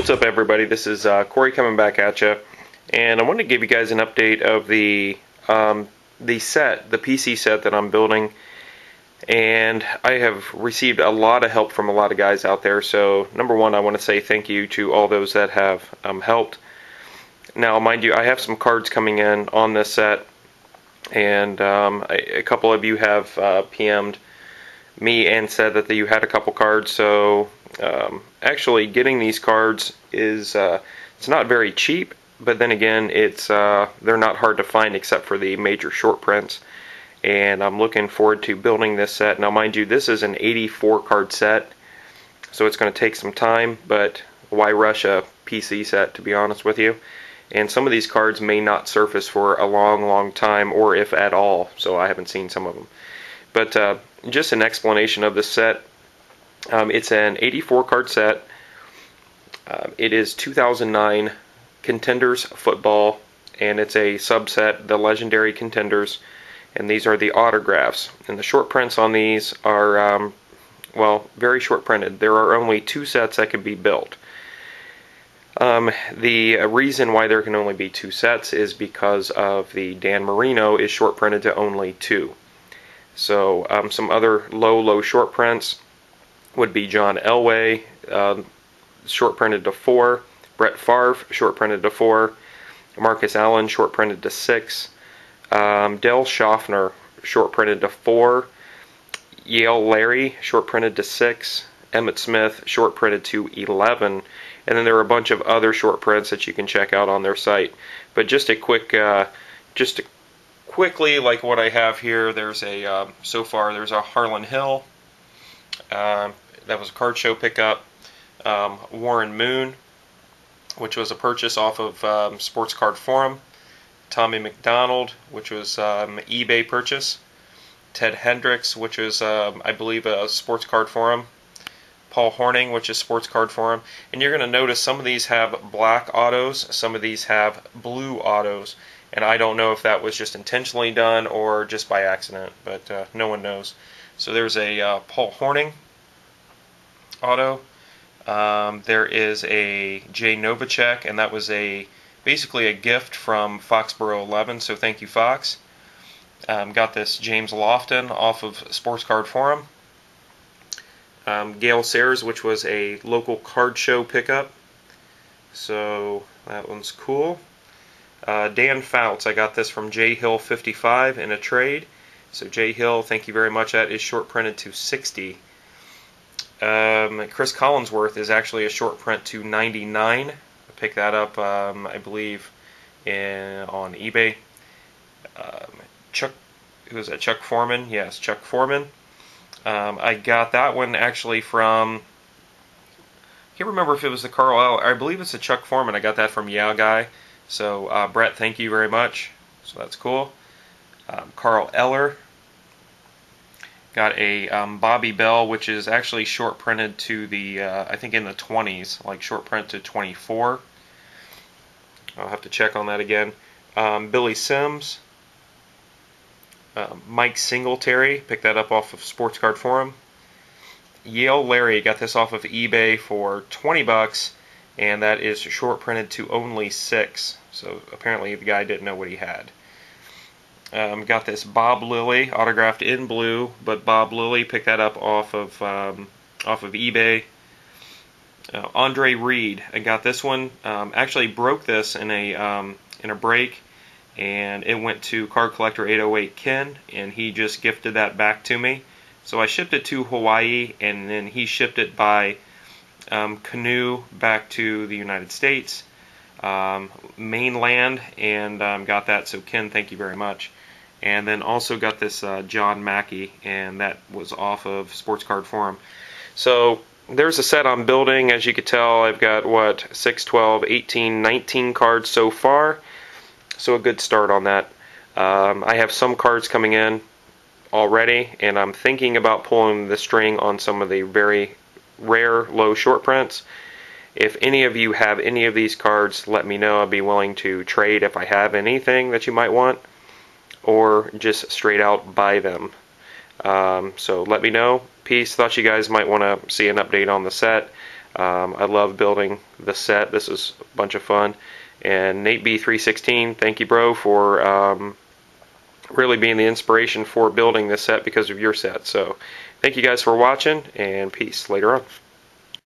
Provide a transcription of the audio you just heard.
What's up, everybody? This is Corey coming back at you, and I wanted to give you guys an update of the PC set that I'm building. And I have received a lot of help from a lot of guys out there. So number one, I want to say thank you to all those that have helped. Now, mind you, I have some cards coming in on this set, and a couple of you have PM'd me and said that you had a couple cards. So actually getting these cards is it's not very cheap, but then again, it's they're not hard to find except for the major short prints. And I'm looking forward to building this set. Now, mind you, this is an 84 card set, so it's going to take some time, but why rush a PC set, to be honest with you? And some of these cards may not surface for a long time, or if at all, so I haven't seen some of them. But just an explanation of this set. It's an 84 card set. It is 2009 Contenders football, and it's a subset, the legendary Contenders. And these are the autographs. And the short prints on these are, well, very short printed. There are only 2 sets that can be built. The reason why there can only be 2 sets is because of the Dan Marino is short printed to only 2. So some other low short prints would be John Elway, short printed to 4. Brett Favre, short printed to 4. Marcus Allen, short printed to 6. Dale Schaffner, short printed to 4. Yale Larry, short printed to 6. Emmitt Smith, short printed to 11. And then there are a bunch of other short prints that you can check out on their site. But just a quick, quickly, like what I have here, there's a so far there's a Harlan Hill. That was a card show pickup. Warren Moon, which was a purchase off of Sports Card Forum. Tommy McDonald, which was eBay purchase. Ted Hendricks, which was, I believe, a Sports Card Forum. Paul Horning, which is Sports Card Forum. And you're going to notice some of these have black autos, some of these have blue autos. And I don't know if that was just intentionally done or just by accident, but no one knows. So there's a Paul Horning auto. There is a Jay Novacek, and that was basically a gift from Foxborough 11, so thank you, Fox. Got this James Lofton off of Sports Card Forum. Gale Sayers, which was a local card show pickup, so that one's cool. Dan Fouts, I got this from J Hill 55 in a trade. So J Hill, thank you very much. That is short printed to 60. Chris Collinsworth is actually a short print to 99. Pick that up, I believe, on eBay. Who was that? Chuck Foreman? Yes, Chuck Foreman. I got that one actually from, I can't remember if it was the Carl L. I believe it's a Chuck Foreman. I got that from yaguy. So, Brett, thank you very much. So that's cool. Carl Eller. Got a Bobby Bell, which is actually short printed to the, I think in the 20s, like short print to 24. I'll have to check on that again. Billy Sims. Mike Singletary, picked that up off of Sports Card Forum. Yale Larry, got this off of eBay for $20, and that is short printed to only 6. So apparently the guy didn't know what he had. Got this Bob Lilly, autographed in blue, but Bob Lilly, picked that up off of eBay. Andre Reed, I got this one. Actually broke this in a break, and it went to Card Collector 808 Ken, and he just gifted that back to me. So I shipped it to Hawaii, and then he shipped it by canoe back to the United States, mainland, and got that. So Ken, thank you very much. And then also got this John Mackey, and that was off of Sports Card Forum. So there's a set I'm building. As you can tell, I've got, 6, 12, 18, 19 cards so far. So a good start on that. I have some cards coming in already, and I'm thinking about pulling the string on some of the very rare low short prints. If any of you have any of these cards, let me know. I'd be willing to trade if I have anything that you might want, or just straight out buy them. So let me know. Peace. Thought you guys might want to see an update on the set. I love building the set. This is a bunch of fun. And Nate B316, thank you, bro, for really being the inspiration for building this set because of your set. So thank you guys for watching, and peace later on.